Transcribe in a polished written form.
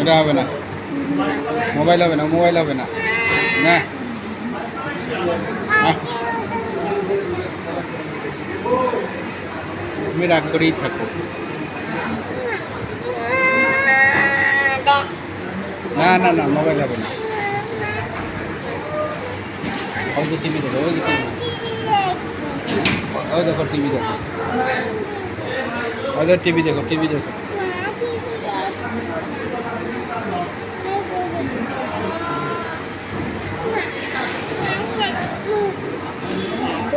এটা হবে না, মোবাইল হবে না, মোবাইল হবে না, না তুমি রাগ করেই থাকো। না না না, মোবাইল হবে না। ওই যে টিভি দেখো, ওই যে টিভি, ওই দেখো টিভি দেখো, ওদের টিভি দেখো, টিভি দেখো।